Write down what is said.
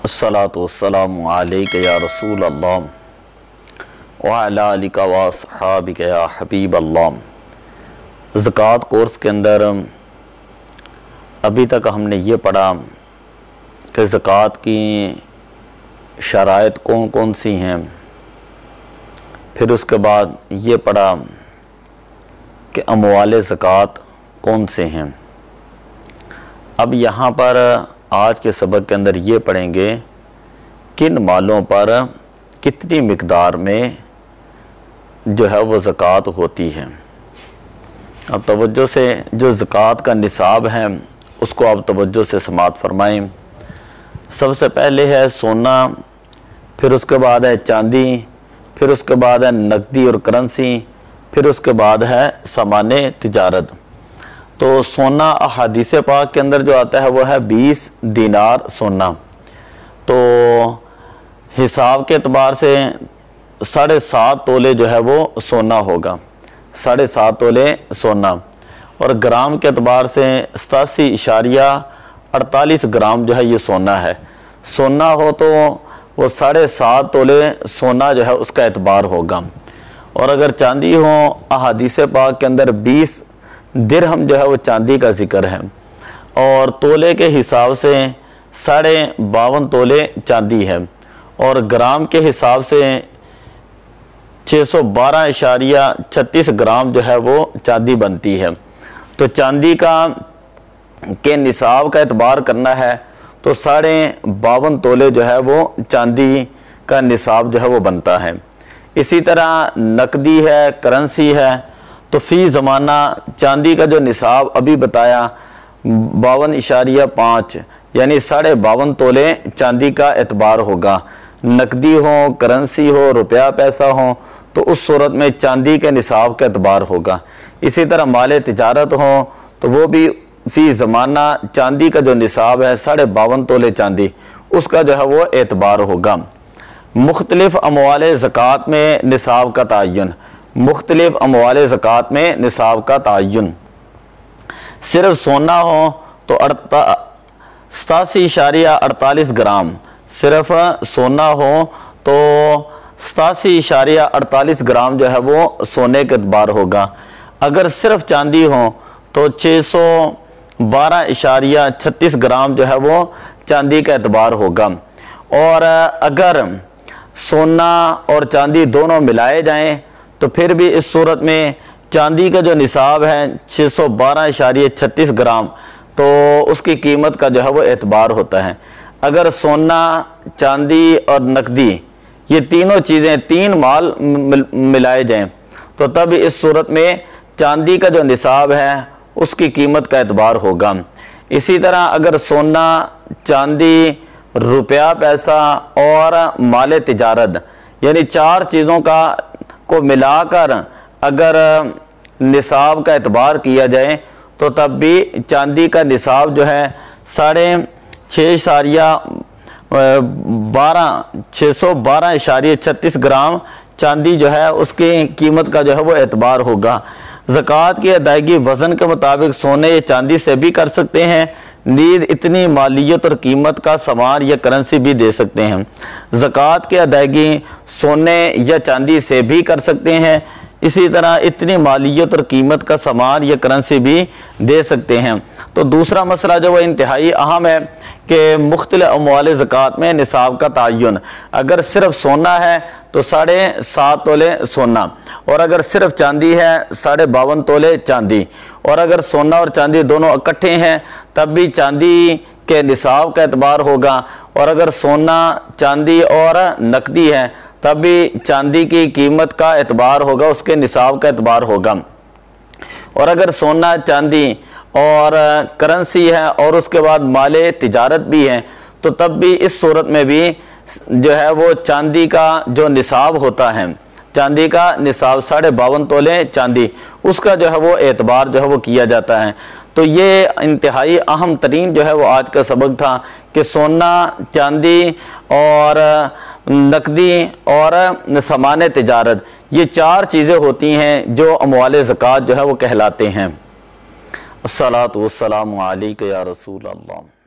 अस्सलातु वस्सलामु अलैका या रसूल अल्लाह व अला आलिका व अस्हाबिका या हबीब अल्लाह। ज़कात कोर्स के अंदर अभी तक हमने ये पढ़ा कि ज़कात की शराइत कौन कौन सी हैं। फिर उसके बाद ये पढ़ा कि अमवाल ज़कात कौन से हैं। अब यहाँ पर आज के सबक के अंदर ये पढ़ेंगे किन मालों पर कितनी मिक़दार में जो है वो ज़कात होती है। अब तवज्जो से जो ज़कात का निसाब है उसको आप तवज्जो से समाअत फरमाएं। सबसे पहले है सोना, फिर उसके बाद है चांदी, फिर उसके बाद है नकदी और करेंसी, फिर उसके बाद है सामाने तिजारत। तो सोना अहादीस पाक के अंदर जो आता है वो है 20 दीनार सोना। तो हिसाब के एतबार से 7.5 तोले जो है वो सोना होगा, 7.5 तोले सोना। और ग्राम के एतबार से 87.48 ग्राम जो है ये सोना है। सोना हो तो वो 7.5 तोले सोना जो है उसका एतबार होगा। और अगर चांदी हो, अहादीस पाक के अंदर 20 दिरहम जो है वो चांदी का जिक्र है। और तोले के हिसाब से 52.5 तोले चांदी है। और ग्राम के हिसाब से 612.36 ग्राम जो है वो चांदी बनती है। तो चांदी के निसाब का एतबार करना है तो 52.5 तोले जो है वो चांदी का निसाब जो है वो बनता है। इसी तरह नकदी है, करेंसी है। तो फ़ी ज़माना चांदी का जो निसाब अभी बताया 52.5 यानी 52.5 तोले चांदी का एतबार होगा। नकदी हो, करेंसी हो, रुपया पैसा हो तो उस सूरत में चांदी के निसाब का एतबार होगा। इसी तरह माल तिजारत हो तो वो भी फ़ी ज़माना चांदी का जो निसाब है 52.5 तोले चांदी, उसका जो है वो एतबार होगा। मुख्तलिफ अमवाल ज़कात में निसाब का तयन, मुख्तलिफ अमवाल ज़कात में निसाब का तयन। सिर्फ सोना हो तो 87.48 ग्राम, सिर्फ सोना हो तो 87.48 ग्राम जो है वो सोने के एतबार होगा। अगर सिर्फ चांदी हो तो 612.36 ग्राम जो है वो चांदी का एतबार होगा। और अगर सोना और चांदी दोनों मिलाए जाएं तो फिर भी इस सूरत में चांदी का जो निसाब है 612.36 ग्राम, तो उसकी कीमत का जो है वो एतबार होता है। अगर सोना, चांदी और नकदी ये तीनों चीज़ें, 3 माल मिलाए जाएं तो तब इस सूरत में चांदी का जो निसाब है उसकी कीमत का एतबार होगा। इसी तरह अगर सोना, चांदी, रुपया पैसा और माल तिजारत यानी 4 चीज़ों को मिलाकर अगर निसाब का एतबार किया जाए तो तब भी चांदी का निसाब जो है 612.36 ग्राम चांदी जो है उसकी कीमत का जो है वो एतबार होगा। ज़कात की अदायगी वज़न के मुताबिक सोने या चांदी से भी कर सकते हैं। नीज़ इतनी मालियत और कीमत का सामान या करेंसी भी दे सकते हैं। ज़कात की अदायगी सोने या चांदी से भी कर सकते हैं। इसी तरह इतनी मालियत और कीमत का सामान या करेंसी भी दे सकते हैं। तो दूसरा मसला जो वो इंतहाई अहम है कि मुख्तलिफ अमवाल ज़कात में निसाब का तयन। अगर सिर्फ सोना है तो 7.5 तोले सोना, और अगर सिर्फ चांदी है 52.5 तोले चांदी। और अगर सोना और चांदी दोनों इकट्ठे हैं तब भी चांदी के निसाब का एतबार होगा। और अगर सोना, चांदी और नकदी है तब भी चांदी की कीमत का एतबार होगा, उसके निसाब का एतबार होगा। और अगर सोना, चांदी और करेंसी है और उसके बाद माले तिजारत भी है तो तब भी इस सूरत में भी जो है वो चांदी का जो निसाब होता है, चांदी का निसाब 52.5 तोले चांदी, उसका जो है वो एतबार जो है वो किया जाता है। तो ये इंतहाई अहम तरीन जो है वो आज का सबक था कि सोना, चांदी और नकदी और सामान तिजारत ये 4 चीज़ें होती हैं जो अमवाल ज़कात जो है वो कहलाते हैं। अस्सलातु वस्सलामु अलैका या रसूल अल्लाह।